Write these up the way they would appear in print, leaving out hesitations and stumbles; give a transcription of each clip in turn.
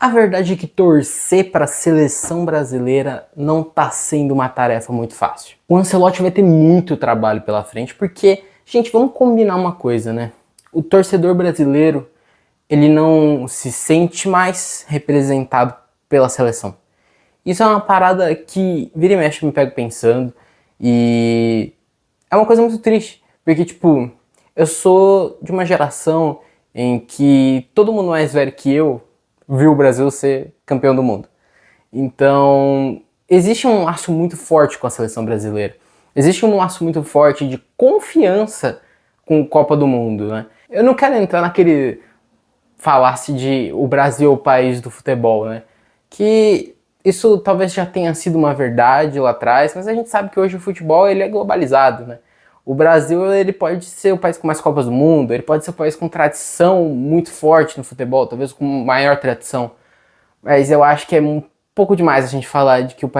A verdade é que torcer para a seleção brasileira não está sendo uma tarefa muito fácil. O Ancelotti vai ter muito trabalho pela frente, porque, gente, vamos combinar uma coisa, né? O torcedor brasileiro, ele não se sente mais representado pela seleção. Isso é uma parada que vira e mexe me pego pensando, e é uma coisa muito triste, porque, tipo, eu sou de uma geração em que todo mundo mais velho que eu viu o Brasil ser campeão do mundo. Então, existe um laço muito forte com a seleção brasileira. Existe um laço muito forte de confiança com a Copa do Mundo, né? Eu não quero entrar naquele falar-se de o Brasil é o país do futebol, né? Que isso talvez já tenha sido uma verdade lá atrás, mas a gente sabe que hoje o futebol ele é globalizado, né? O Brasil ele pode ser o país com mais Copas do Mundo, ele pode ser o país com tradição muito forte no futebol, talvez com maior tradição, mas eu acho que é um pouco demais a gente falar de que o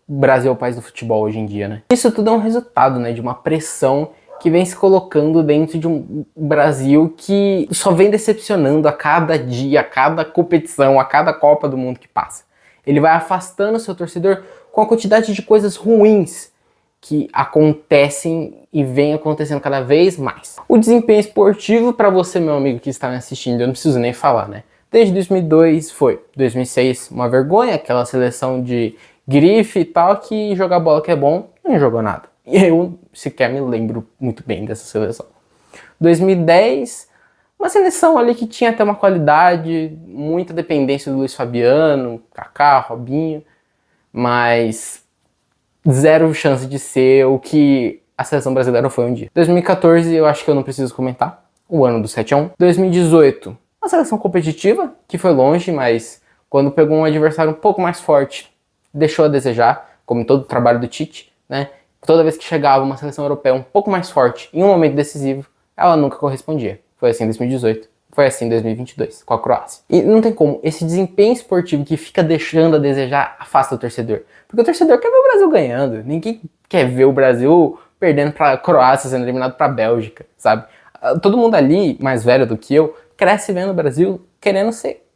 Brasil é o país do futebol hoje em dia, né? Isso tudo é um resultado, né, de uma pressão que vem se colocando dentro de um Brasil que só vem decepcionando a cada dia, a cada competição, a cada Copa do Mundo que passa. Ele vai afastando o seu torcedor com a quantidade de coisas ruins que acontecem e vem acontecendo cada vez mais. O desempenho esportivo, para você, meu amigo que está me assistindo, eu não preciso nem falar, né? Desde 2002 foi, 2006 uma vergonha, aquela seleção de grife e tal, que jogar bola que é bom, não jogou nada. E eu sequer me lembro muito bem dessa seleção. 2010, uma seleção ali que tinha até uma qualidade, muita dependência do Luiz Fabiano, Kaká, Robinho, mas zero chance de ser o que a seleção brasileira foi um dia. 2014 eu acho que eu não preciso comentar, o ano do 7-1. 2018, uma seleção competitiva, que foi longe, mas quando pegou um adversário um pouco mais forte, deixou a desejar, como todo o trabalho do Tite, né? Toda vez que chegava uma seleção europeia um pouco mais forte, em um momento decisivo, ela nunca correspondia. Foi assim em 2018, foi assim em 2022, com a Croácia. E não tem como, esse desempenho esportivo que fica deixando a desejar afasta o torcedor. Porque o torcedor quer ver o Brasil ganhando, ninguém quer ver o Brasil perdendo pra Croácia, sendo eliminado pra Bélgica, sabe? Todo mundo ali, mais velho do que eu, cresce vendo o Brasil querendo ser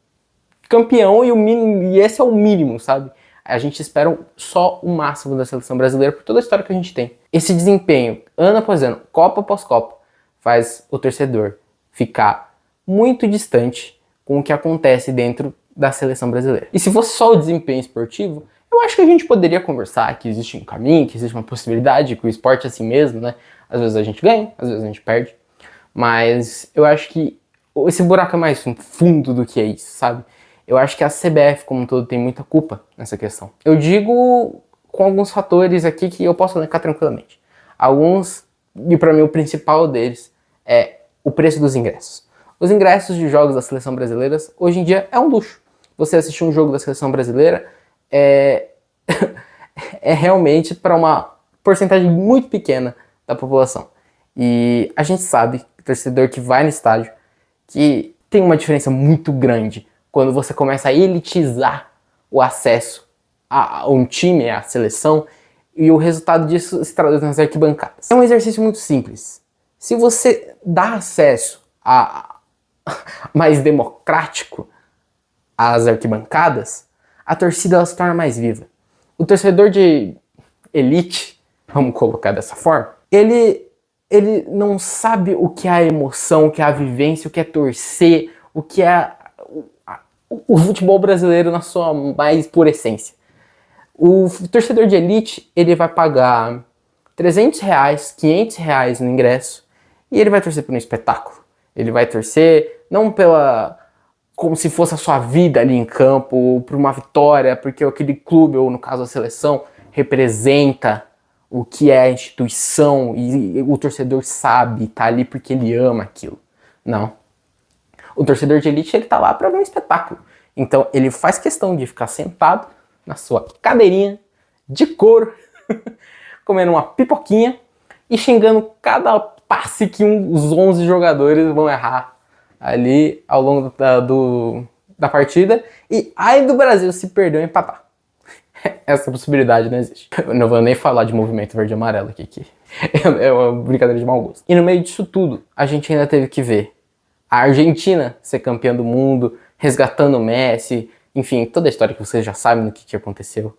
campeão e, e esse é o mínimo, sabe? A gente espera só o máximo da seleção brasileira por toda a história que a gente tem. Esse desempenho, ano após ano, Copa após Copa, faz o torcedor ficar muito distante com o que acontece dentro da seleção brasileira. E se fosse só o desempenho esportivo, eu acho que a gente poderia conversar que existe um caminho, que existe uma possibilidade, que o esporte é assim mesmo, né? Às vezes a gente ganha, às vezes a gente perde. Mas eu acho que esse buraco é mais fundo do que é isso, sabe? Eu acho que a CBF como um todo tem muita culpa nessa questão. Eu digo com alguns fatores aqui que eu posso elencar tranquilamente. Alguns, e para mim o principal deles, é o preço dos ingressos. Os ingressos de jogos da seleção brasileira hoje em dia é um luxo. Você assistir um jogo da seleção brasileira é realmente para uma porcentagem muito pequena da população. E a gente sabe, o torcedor que vai no estádio, que tem uma diferença muito grande quando você começa a elitizar o acesso a um time, à seleção, e o resultado disso se traduz nas arquibancadas. É um exercício muito simples. Se você dá acesso mais democrático às arquibancadas, a torcida ela se torna mais viva. O torcedor de elite, vamos colocar dessa forma, ele não sabe o que é a emoção, o que é a vivência, o que é torcer, o que é o futebol brasileiro na sua mais pura essência. O torcedor de elite, ele vai pagar R$300, R$500 no ingresso e ele vai torcer por um espetáculo. Ele vai torcer não como se fosse a sua vida ali em campo, ou por uma vitória, porque aquele clube, ou no caso a seleção, representa o que é a instituição e o torcedor sabe, tá ali porque ele ama aquilo. Não. O torcedor de elite, ele tá lá para ver um espetáculo. Então, ele faz questão de ficar sentado na sua cadeirinha de couro, comendo uma pipoquinha e xingando cada passe que os 11 jogadores vão errar ali ao longo da partida. E ai do Brasil se perder ou empatar. Essa possibilidade não existe. Eu não vou nem falar de movimento verde e amarelo aqui, que é uma brincadeira de mau gosto. E no meio disso tudo, a gente ainda teve que ver a Argentina ser campeã do mundo, resgatando o Messi, enfim, toda a história que vocês já sabem do que aconteceu.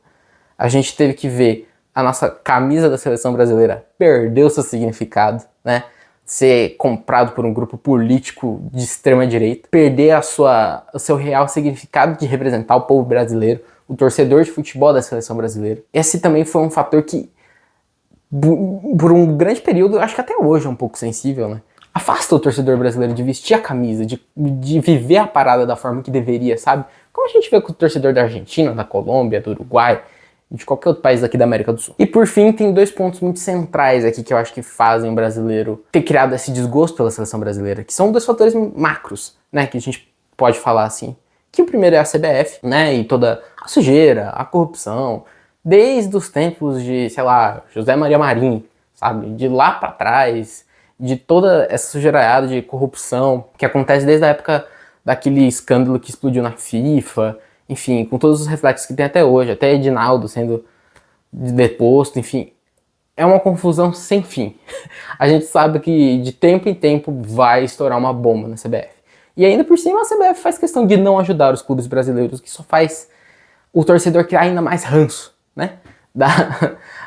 A gente teve que ver a nossa camisa da seleção brasileira perder o seu significado, né? Ser comprado por um grupo político de extrema direita, perder o seu real significado de representar o povo brasileiro, o torcedor de futebol da seleção brasileira. Esse também foi um fator que, por um grande período, acho que até hoje é um pouco sensível, né? Afasta o torcedor brasileiro de vestir a camisa, de viver a parada da forma que deveria, sabe? Como a gente vê com o torcedor da Argentina, da Colômbia, do Uruguai, de qualquer outro país aqui da América do Sul. E por fim, tem 2 pontos muito centrais aqui que eu acho que fazem o brasileiro ter criado esse desgosto pela seleção brasileira, que são 2 fatores macros, né, que a gente pode falar assim. Que o primeiro é a CBF, né, e toda a sujeira, a corrupção, desde os tempos de, sei lá, José Maria Marinho, sabe, de lá pra trás, de toda essa sujeiraiada de corrupção que acontece desde a época daquele escândalo que explodiu na FIFA, enfim, com todos os reflexos que tem até hoje, até Edinaldo sendo deposto, enfim, é uma confusão sem fim. A gente sabe que de tempo em tempo vai estourar uma bomba na CBF. E ainda por cima a CBF faz questão de não ajudar os clubes brasileiros, que só faz o torcedor criar ainda mais ranço, né?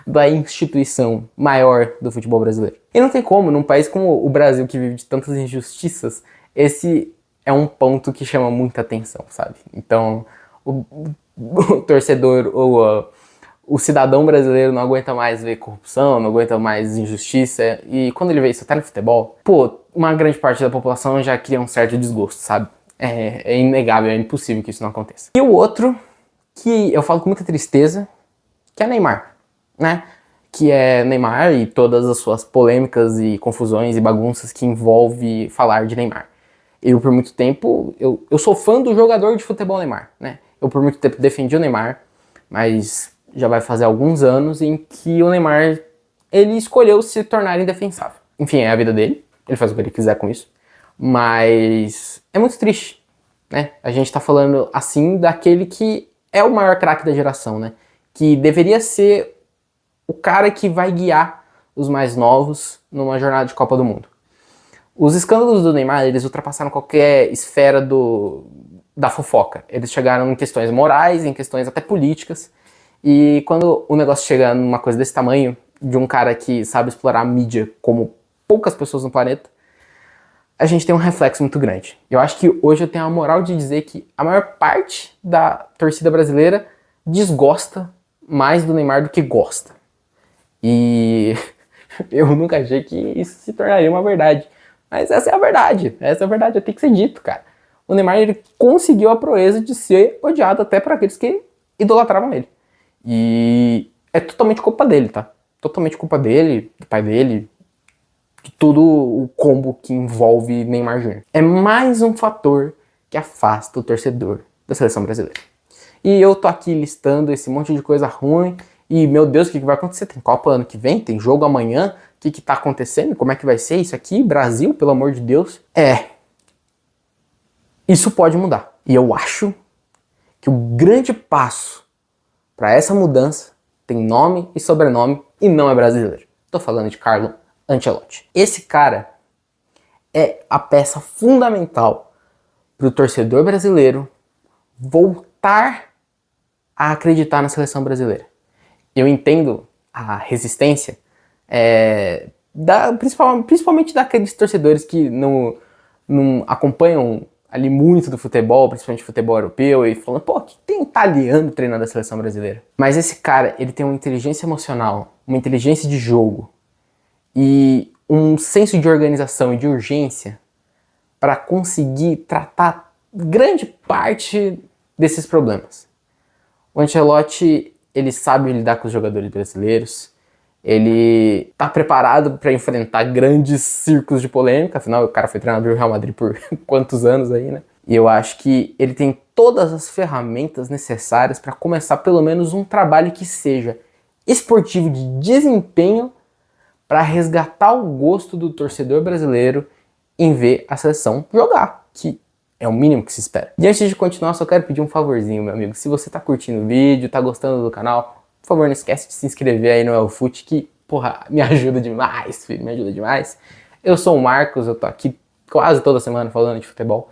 Da instituição maior do futebol brasileiro. E não tem como, num país como o Brasil, que vive de tantas injustiças, esse é um ponto que chama muita atenção, sabe? Então, o torcedor ou o cidadão brasileiro não aguenta mais ver corrupção, não aguenta mais injustiça, e quando ele vê isso até no futebol, pô, uma grande parte da população já cria um certo desgosto, sabe? É inegável, é impossível que isso não aconteça. E o outro, que eu falo com muita tristeza, que é Neymar, né? Que é Neymar e todas as suas polêmicas e confusões e bagunças que envolve falar de Neymar. Eu, por muito tempo, eu sou fã do jogador de futebol Neymar, né? Eu, por muito tempo, defendi o Neymar, mas já vai fazer alguns anos em que o Neymar, ele escolheu se tornar indefensável. Enfim, é a vida dele, ele faz o que ele quiser com isso, mas é muito triste, né? A gente tá falando, assim, daquele que é o maior craque da geração, né? Que deveria ser o cara que vai guiar os mais novos numa jornada de Copa do Mundo. Os escândalos do Neymar, eles ultrapassaram qualquer esfera da fofoca. Eles chegaram em questões morais, em questões até políticas. E quando o negócio chega numa coisa desse tamanho, de um cara que sabe explorar a mídia como poucas pessoas no planeta, a gente tem um reflexo muito grande. Eu acho que hoje eu tenho a moral de dizer que a maior parte da torcida brasileira desgosta mais do Neymar do que gosta. E eu nunca achei que isso se tornaria uma verdade. Mas essa é a verdade, tem que ser dito, cara. O Neymar, ele conseguiu a proeza de ser odiado até por aqueles que idolatravam ele. E é totalmente culpa dele, tá? Totalmente culpa dele, do pai dele, de todo o combo que envolve Neymar Jr. É mais um fator que afasta o torcedor da seleção brasileira. E eu tô aqui listando esse monte de coisa ruim. E, meu Deus, o que vai acontecer? Tem Copa ano que vem? Tem jogo amanhã? O que tá acontecendo? Como é que vai ser isso aqui? Brasil, pelo amor de Deus. Isso pode mudar. E eu acho que o grande passo para essa mudança tem nome e sobrenome e não é brasileiro. Tô falando de Carlo Ancelotti. Esse cara é a peça fundamental para o torcedor brasileiro voltar a acreditar na seleção brasileira. Eu entendo a resistência, principalmente daqueles torcedores que não acompanham ali muito do futebol, principalmente futebol europeu, e falando, pô, que tem italiano treinando a seleção brasileira? Mas esse cara, ele tem uma inteligência emocional, uma inteligência de jogo e um senso de organização e de urgência para conseguir tratar grande parte desses problemas. O Ancelotti, ele sabe lidar com os jogadores brasileiros, ele tá preparado para enfrentar grandes circos de polêmica, afinal o cara foi treinador do Real Madrid por quantos anos aí, né? E eu acho que ele tem todas as ferramentas necessárias para começar pelo menos um trabalho que seja esportivo de desempenho para resgatar o gosto do torcedor brasileiro em ver a seleção jogar, que é o mínimo que se espera. E antes de continuar, só quero pedir um favorzinho, meu amigo. Se você tá curtindo o vídeo, tá gostando do canal, por favor, não esquece de se inscrever aí no Elfute, que, porra, me ajuda demais, filho, me ajuda demais. Eu sou o Marcos, eu tô aqui quase toda semana falando de futebol.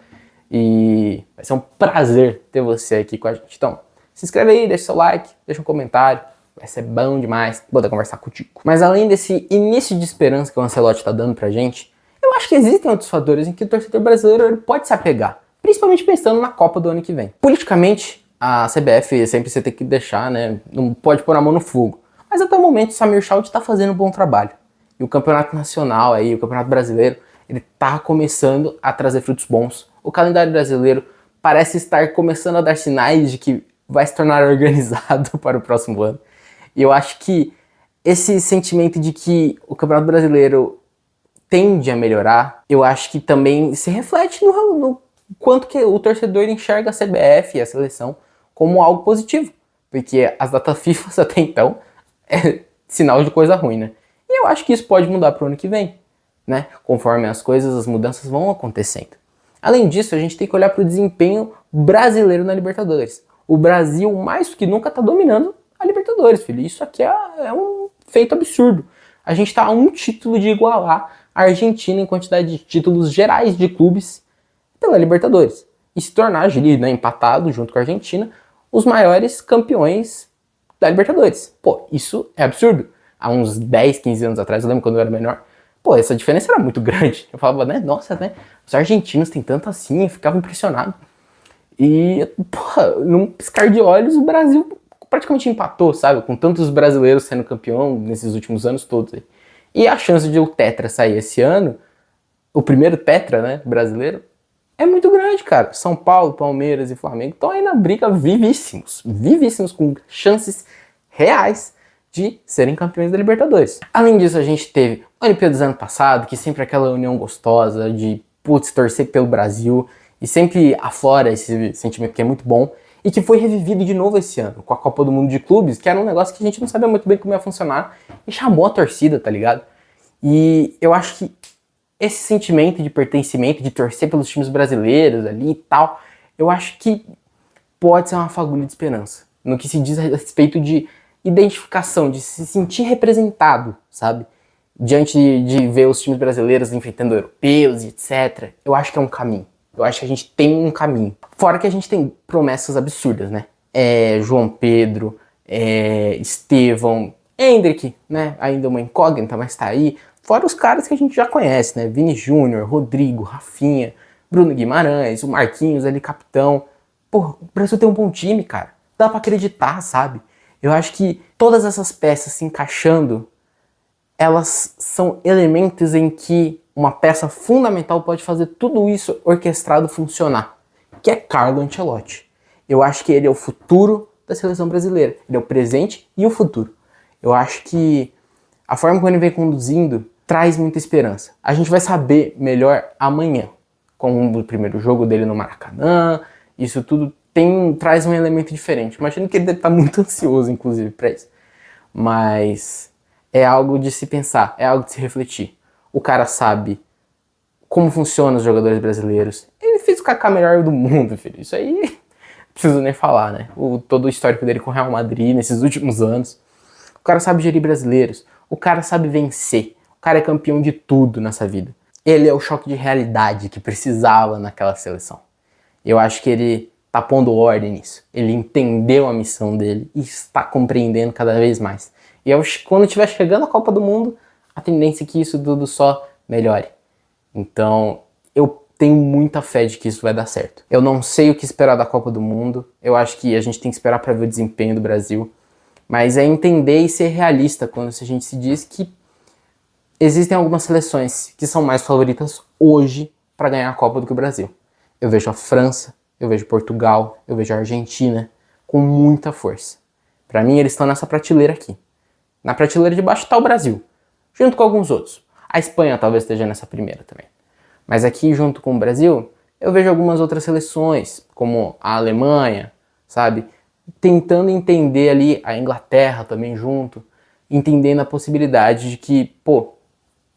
E vai ser um prazer ter você aqui com a gente. Então, se inscreve aí, deixa seu like, deixa um comentário. Vai ser bom demais poder conversar contigo. Mas além desse início de esperança que o Ancelotti tá dando pra gente, eu acho que existem outros fatores em que o torcedor brasileiro ele pode se apegar. Principalmente pensando na Copa do ano que vem. Politicamente, a CBF sempre você tem que deixar, né? Não pode pôr a mão no fogo. Mas até o momento o Samir Chaud tá fazendo um bom trabalho. E o campeonato nacional aí, o campeonato brasileiro, ele tá começando a trazer frutos bons. O calendário brasileiro parece estar começando a dar sinais de que vai se tornar organizado para o próximo ano. E eu acho que esse sentimento de que o Campeonato Brasileiro tende a melhorar, eu acho que também se reflete no quanto que o torcedor enxerga a CBF e a seleção como algo positivo. Porque as datas FIFA até então é sinal de coisa ruim, né? E eu acho que isso pode mudar para o ano que vem, né? Conforme as coisas, as mudanças vão acontecendo. Além disso, a gente tem que olhar para o desempenho brasileiro na Libertadores. O Brasil, mais do que nunca, está dominando a Libertadores, filho. Isso aqui é um feito absurdo. A gente está a um título de igualar a Argentina em quantidade de títulos gerais de clubes pela Libertadores. E se tornar, né, empatado junto com a Argentina, os maiores campeões da Libertadores. Pô, isso é absurdo. Há uns 10, 15 anos atrás, eu lembro quando eu era menor, pô, essa diferença era muito grande. Eu falava, né, nossa, né, os argentinos têm tanto assim, eu ficava impressionado. E, porra, num piscar de olhos, o Brasil praticamente empatou, sabe? Com tantos brasileiros sendo campeão nesses últimos anos todos. E a chance de o Tetra sair esse ano, o primeiro Tetra, né, brasileiro, é muito grande, cara. São Paulo, Palmeiras e Flamengo estão aí na briga vivíssimos. Vivíssimos, com chances reais de serem campeões da Libertadores. Além disso, a gente teve a Olimpíadas do ano passado, que sempre aquela união gostosa de, putz, torcer pelo Brasil, e sempre aflora esse sentimento que é muito bom, e que foi revivido de novo esse ano, com a Copa do Mundo de Clubes, que era um negócio que a gente não sabia muito bem como ia funcionar, e chamou a torcida, tá ligado? E eu acho que esse sentimento de pertencimento, de torcer pelos times brasileiros ali e tal, eu acho que pode ser uma fagulha de esperança, no que se diz a respeito de identificação, de se sentir representado, sabe? Diante de ver os times brasileiros enfrentando europeus e etc. Eu acho que é um caminho. Eu acho que a gente tem um caminho. Fora que a gente tem promessas absurdas, né? João Pedro, Estevão, Endrick, né? Ainda uma incógnita, mas tá aí. Fora os caras que a gente já conhece, né? Vini Júnior, Rodrigo, Rafinha, Bruno Guimarães, o Marquinhos ali, capitão. Pô, o Brasil tem um bom time, cara. Dá pra acreditar, sabe? Eu acho que todas essas peças se encaixando, elas são elementos em que uma peça fundamental pode fazer tudo isso orquestrado funcionar, que é Carlo Ancelotti. Eu acho que ele é o futuro da seleção brasileira. Ele é o presente e o futuro. Eu acho que a forma como ele vem conduzindo traz muita esperança. A gente vai saber melhor amanhã, com o primeiro jogo dele no Maracanã. Isso tudo traz um elemento diferente. Imagino que ele deve estar muito ansioso, inclusive, para isso. Mas é algo de se pensar, é algo de se refletir. O cara sabe como funcionam os jogadores brasileiros. Ele fez o Kaká melhor do mundo, filho. Isso aí não preciso nem falar, né? Todo o histórico dele com o Real Madrid nesses últimos anos. O cara sabe gerir brasileiros. O cara sabe vencer. O cara é campeão de tudo nessa vida. Ele é o choque de realidade que precisava naquela seleção. Eu acho que ele tá pondo ordem nisso. Ele entendeu a missão dele e está compreendendo cada vez mais. E quando estiver chegando a Copa do Mundo, a tendência é que isso tudo só melhore. Então, eu tenho muita fé de que isso vai dar certo. Eu não sei o que esperar da Copa do Mundo. Eu acho que a gente tem que esperar para ver o desempenho do Brasil. Mas é entender e ser realista quando a gente se diz que existem algumas seleções que são mais favoritas hoje para ganhar a Copa do que o Brasil. Eu vejo a França, eu vejo Portugal, eu vejo a Argentina com muita força. Para mim, eles estão nessa prateleira aqui. Na prateleira de baixo está o Brasil, junto com alguns outros. A Espanha talvez esteja nessa primeira também. Mas aqui, junto com o Brasil, eu vejo algumas outras seleções, como a Alemanha, sabe? Tentando entender ali a Inglaterra também junto, entendendo a possibilidade de que, pô,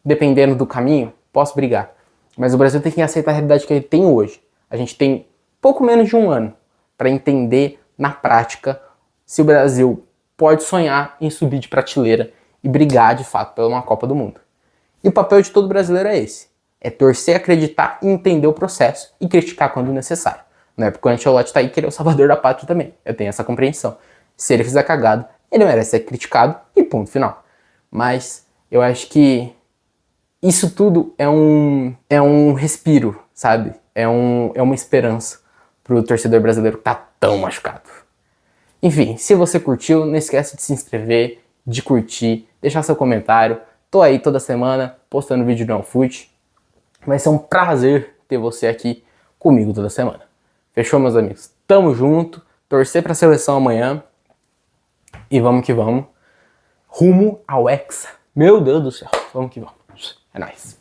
dependendo do caminho, posso brigar. Mas o Brasil tem que aceitar a realidade que ele tem hoje. A gente tem pouco menos de um ano para entender na prática se o Brasil pode sonhar em subir de prateleira e brigar de fato pela uma Copa do Mundo. E o papel de todo brasileiro é esse. É torcer, acreditar, entender o processo e criticar quando necessário. Não é porque o Ancelotti tá aí que ele é o salvador da pátria também. Eu tenho essa compreensão. Se ele fizer cagado, ele merece ser criticado e ponto final. Mas eu acho que isso tudo é um respiro, sabe? É uma esperança pro torcedor brasileiro que tá tão machucado. Enfim, se você curtiu, não esquece de se inscrever, de curtir, deixar seu comentário. Tô aí toda semana postando vídeo do OneFoot. Vai ser um prazer ter você aqui comigo toda semana. Fechou, meus amigos? Tamo junto, torcer pra seleção amanhã e vamos que vamos. Rumo ao Hexa. Meu Deus do céu, vamos que vamos. É nóis.